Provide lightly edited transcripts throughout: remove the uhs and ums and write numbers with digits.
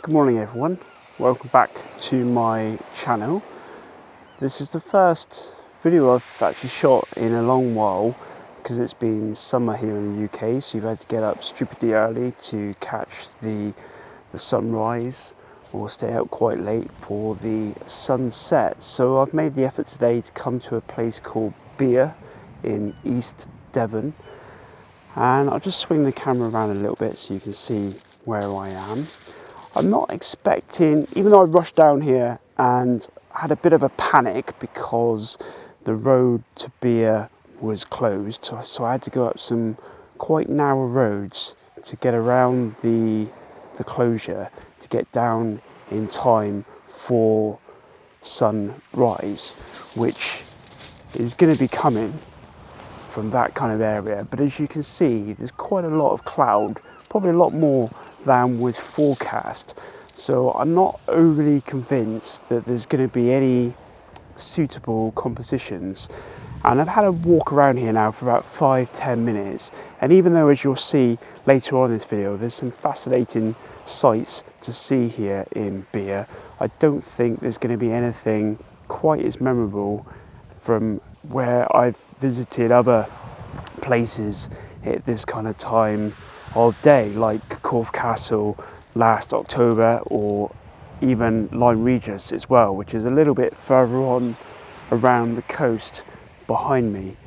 Good morning everyone, welcome back to my channel. This is the first video I've actually shot in a long while because it's been summer here in the UK, so you've had to get up stupidly early to catch the sunrise or stay out quite late for the sunset. So I've made the effort today to come to a place called Beer in East Devon, and I'll just swing the camera around a little bit so you can see where I am. I'm not expecting, even though I rushed down here and had a bit of a panic because the road to Beer was closed, so I had to go up some quite narrow roads to get around the closure to get down in time for sunrise, which is going to be coming from that kind of area. But as you can see, there's quite a lot of cloud, probably a lot more than was forecast, so I'm not overly convinced that there's going to be any suitable compositions. And I've had a walk around here now for about 5-10 minutes, and even though, as you'll see later on in this video, there's some fascinating sights to see here in Beer, I don't think there's going to be anything quite as memorable from where I've visited other places at this kind of time of day, like Corfe Castle last October, or even Lyme Regis as well, which is a little bit further on around the coast behind me.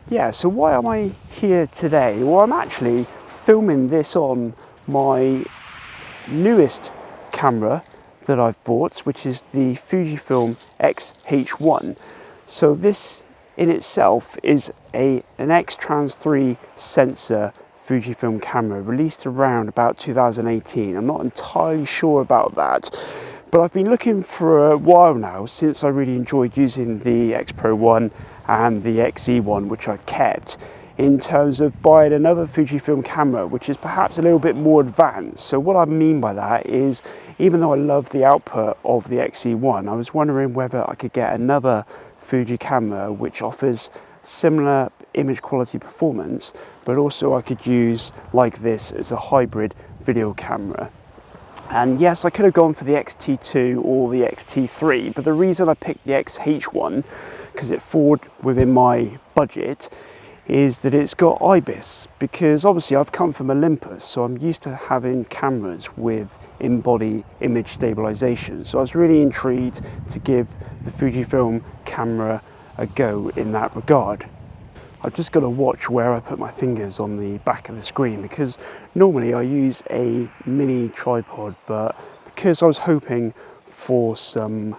Yeah, so why am I here today? Well, I'm actually filming this on my newest camera that I've bought, which is the Fujifilm X-H1. So this in itself is an x-trand 3 sensor Fujifilm camera released around about 2018. I'm not entirely sure about that, but I've been looking for a while now, since I really enjoyed using the X Pro 1 and the X-E1, which I've kept, in terms of buying another Fujifilm camera which is perhaps a little bit more advanced. So what I mean by that is, even though I love the output of the X-E1, I was wondering whether I could get another Fuji camera which offers similar image quality performance, but also I could use like this as a hybrid video camera. And yes, I could have gone for the X-T2 or the X-T3, but the reason I picked the X-H1, because it falls within my budget, is that it's got IBIS, because obviously I've come from Olympus, so I'm used to having cameras with in-body image stabilization. So I was really intrigued to give the Fujifilm camera a go in that regard. I've just got to watch where I put my fingers on the back of the screen, because normally I use a mini tripod, but because I was hoping for some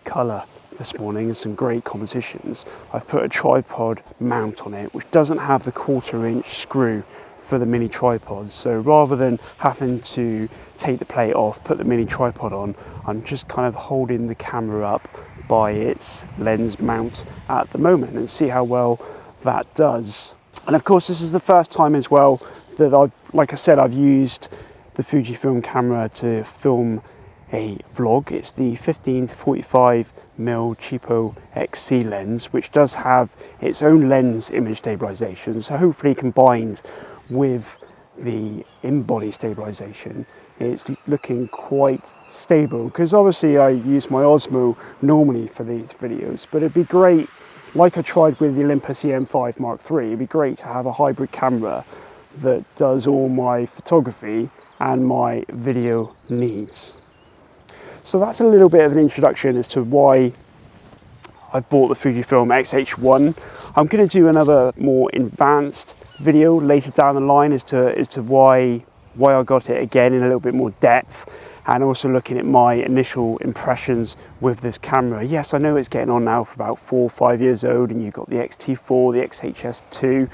colour this morning and some great compositions, I've put a tripod mount on it which doesn't have the 1/4-inch screw for the mini tripod. So rather than having to take the plate off, put the mini tripod on, I'm just kind of holding the camera up by its lens mount at the moment and see how well that does. And of course, this is the first time as well that I've used the Fujifilm camera to film a vlog. It's the 15-45mm cheapo XC lens, which does have its own lens image stabilization, so hopefully combined with the in-body stabilization, it's looking quite stable, because obviously I use my Osmo normally for these videos, but it'd be great, like I tried with the Olympus EM5 Mark III, it'd be great to have a hybrid camera that does all my photography and my video needs. So that's a little bit of an introduction as to why I've bought the Fujifilm X-H1. I'm going to do another more advanced video later down the line as to why I got it again in a little bit more depth, and also looking at my initial impressions with this camera. Yes, I know it's getting on now for about 4 or 5 years old, and you've got the X-T4, the X-HS2,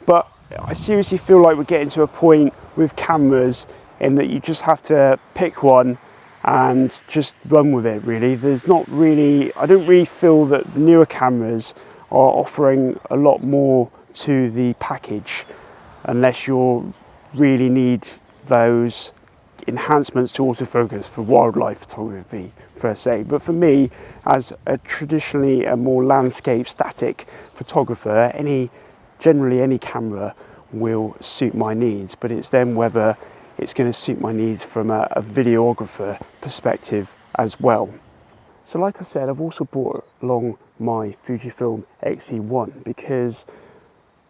but I seriously feel like we're getting to a point with cameras in that you just have to pick one and just run with it, really. There's not really, I don't really feel that the newer cameras are offering a lot more to the package, unless you really need those enhancements to autofocus for wildlife photography per se. But for me, as traditionally a more landscape static photographer, generally any camera will suit my needs, but it's then whether it's going to suit my needs from a videographer perspective as well. So like I said, I've also brought along my Fujifilm X-E1 because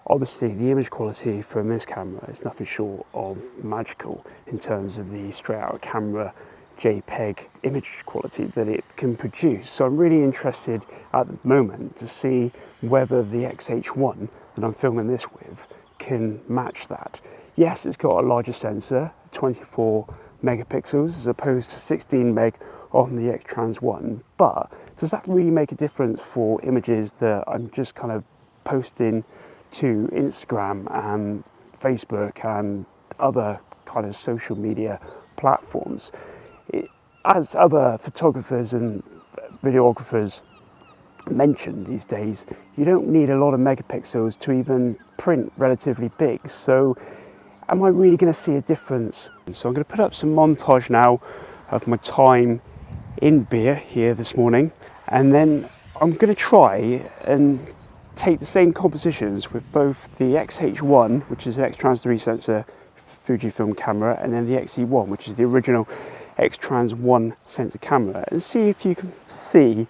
obviously the image quality from this camera is nothing short of magical in terms of the straight out of camera JPEG image quality that it can produce. So I'm really interested at the moment to see whether the X-H1 that I'm filming this with can match that. Yes, it's got a larger sensor, 24 megapixels as opposed to 16 meg on the X-Trans one, but does that really make a difference for images that I'm just kind of posting to Instagram and Facebook and other kind of social media platforms? As other photographers and videographers mention these days, you don't need a lot of megapixels to even print relatively big. So am I really going to see a difference? So I'm going to put up some montage now of my time in beer here this morning, and then I'm going to try and take the same compositions with both the X-H1, which is an X-Trans 3 sensor Fujifilm camera, and then the X-E1, which is the original X-Trans 1 sensor camera, and see if you can see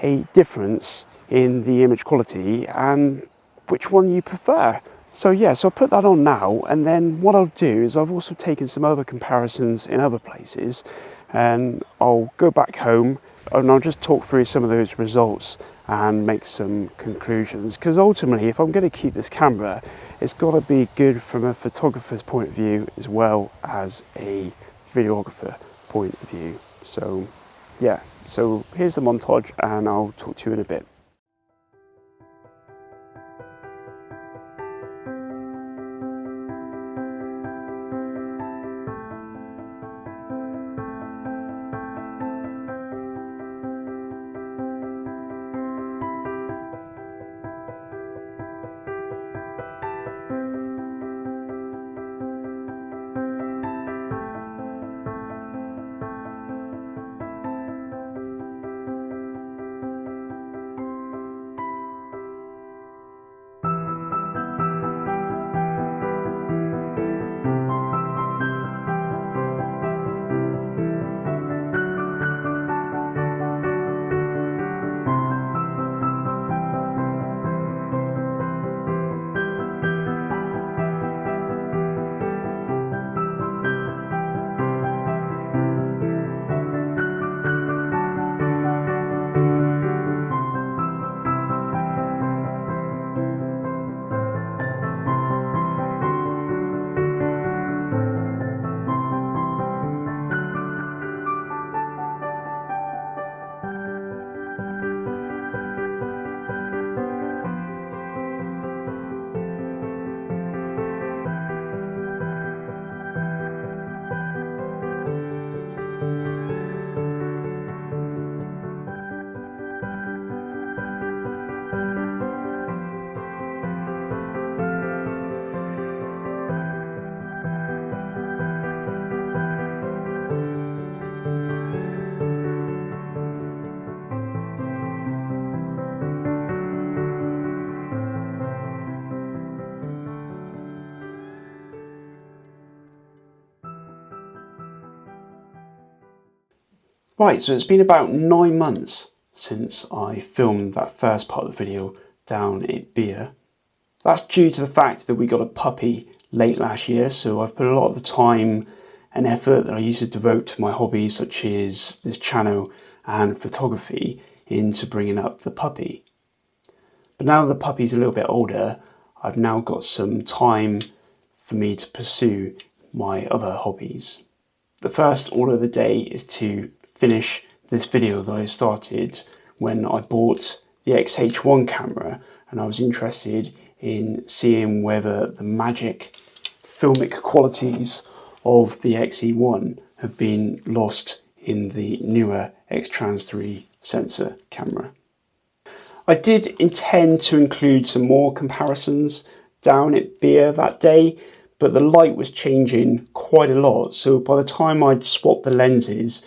a difference in the image quality and which one you prefer. So yeah, so I'll put that on now, and then what I'll do is I've also taken some other comparisons in other places, and I'll go back home and I'll just talk through some of those results and make some conclusions, because ultimately if I'm going to keep this camera, it's got to be good from a photographer's point of view as well as a videographer point of view. So yeah, so here's the montage and I'll talk to you in a bit. Right, so it's been about 9 months since I filmed that first part of the video down at beer. That's due to the fact that we got a puppy late last year, so I've put a lot of the time and effort that I used to devote to my hobbies such as this channel and photography into bringing up the puppy. But now that the puppy's a little bit older, I've now got some time for me to pursue my other hobbies. The first order of the day is to finish this video that I started when I bought the X-H1 camera, and I was interested in seeing whether the magic filmic qualities of the X-E1 have been lost in the newer X-Trans 3 sensor camera. I did intend to include some more comparisons down at beer that day, but the light was changing quite a lot, so by the time I'd swapped the lenses,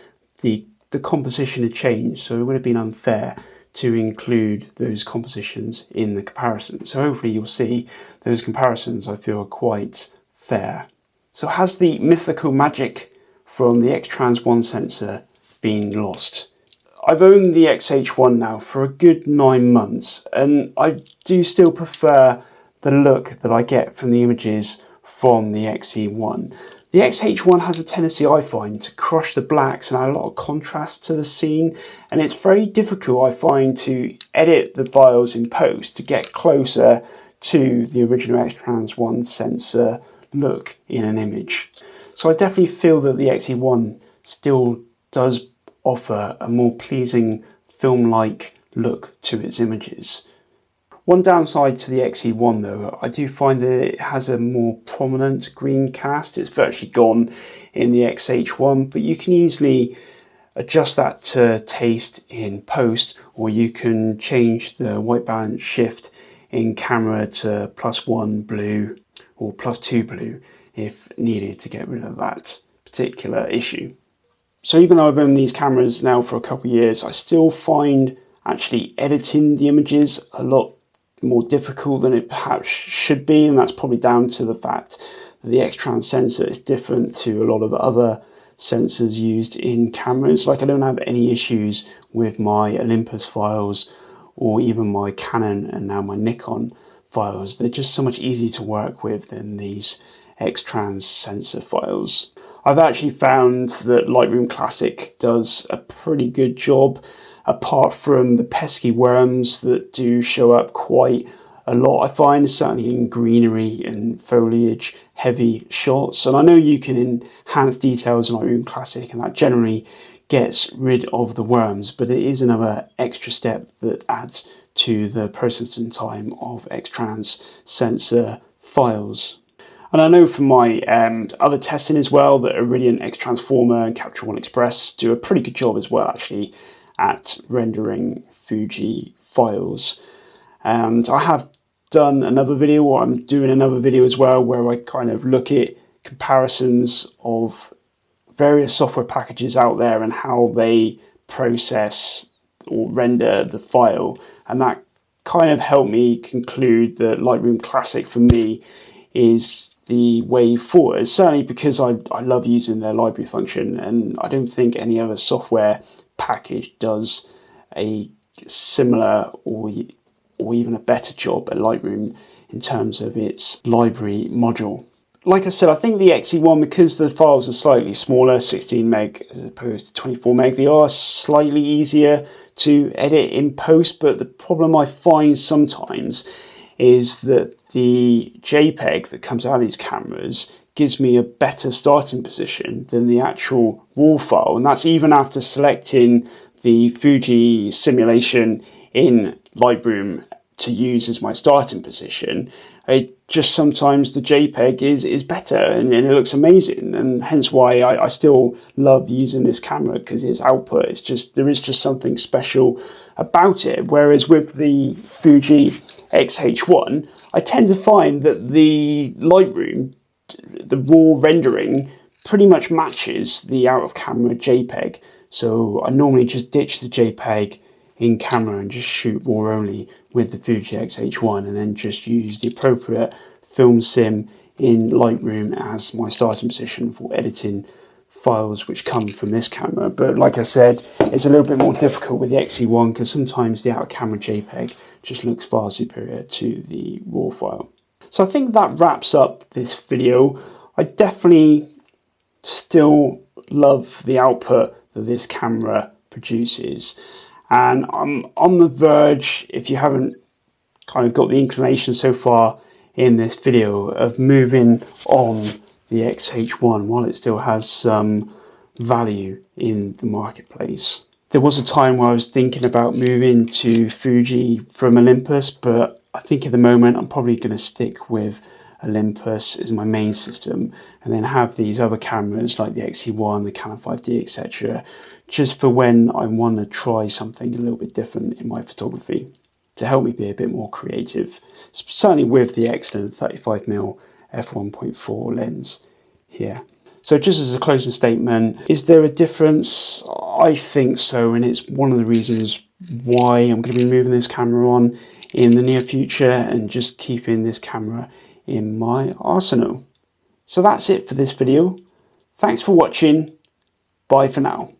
the composition had changed, so it would have been unfair to include those compositions in the comparison. So hopefully you'll see those comparisons I feel are quite fair. So has the mythical magic from the X-trand sensor been lost? I've owned the X-H1 now for a good 9 months, and I do still prefer the look that I get from the images from the X-E1. The X-H1 has a tendency, I find, to crush the blacks and add a lot of contrast to the scene, and it's very difficult, I find, to edit the files in post to get closer to the original X-trand sensor look in an image. So I definitely feel that the X-E1 still does offer a more pleasing film-like look to its images. One downside to the X-E1 though, I do find that it has a more prominent green cast. It's virtually gone in the X-H1, but you can easily adjust that to taste in post, or you can change the white balance shift in camera to +1 blue or +2 blue if needed to get rid of that particular issue. So even though I've owned these cameras now for a couple of years, I still find actually editing the images a lot more difficult than it perhaps should be, and that's probably down to the fact that the X-trand sensor is different to a lot of other sensors used in cameras. Like, I don't have any issues with my Olympus files or even my Canon and now my Nikon files. They're just so much easier to work with than these X-trand sensor files. I've actually found that Lightroom Classic does a pretty good job, apart from the pesky worms that do show up quite a lot, I find, certainly in greenery and foliage heavy shots. And I know you can enhance details in Lightroom Classic and that generally gets rid of the worms, but it is another extra step that adds to the processing time of X-trand sensor files. And I know from my other testing as well that Iridium X Transformer and Capture One Express do a pretty good job as well, actually, at rendering Fuji files. And I have done another video, or I'm doing another video as well, where I kind of look at comparisons of various software packages out there and how they process or render the file. And that kind of helped me conclude that Lightroom Classic for me is the way forward, certainly because I love using their library function, and I don't think any other software package does a similar or even a better job at Lightroom in terms of its library module. Like I said, I think the X-E1, because the files are slightly smaller, 16 meg as opposed to 24 meg, they are slightly easier to edit in post, but the problem I find sometimes is that the JPEG that comes out of these cameras gives me a better starting position than the actual RAW file, and that's even after selecting the Fuji simulation in Lightroom to use as my starting position. Just sometimes the JPEG is better and it looks amazing, and hence why I still love using this camera, because its output is just, there is just something special about it. Whereas with the Fuji X-H1, I tend to find that the Lightroom, the raw rendering, pretty much matches the out of camera JPEG. So I normally just ditch the JPEG in camera and just shoot RAW only with the Fuji X-H1, and then just use the appropriate film sim in Lightroom as my starting position for editing files which come from this camera. But like I said, it's a little bit more difficult with the X-E1 because sometimes the out of camera JPEG just looks far superior to the RAW file. So I think that wraps up this video. I definitely still love the output that this camera produces, and I'm on the verge, if you haven't kind of got the inclination so far in this video, of moving on the X-H1 while it still has some value in the marketplace. There was a time where I was thinking about moving to Fuji from Olympus, but I think at the moment I'm probably going to stick with Olympus as my main system, and then have these other cameras like the X-E1, the Canon 5D, etc., just for when I want to try something a little bit different in my photography to help me be a bit more creative, certainly with the excellent 35mm f1.4 lens here. So just as a closing statement, is there a difference? I think so, and it's one of the reasons why I'm going to be moving this camera on in the near future and just keeping this camera in my arsenal. So that's it for this video. Thanks for watching. Bye for now.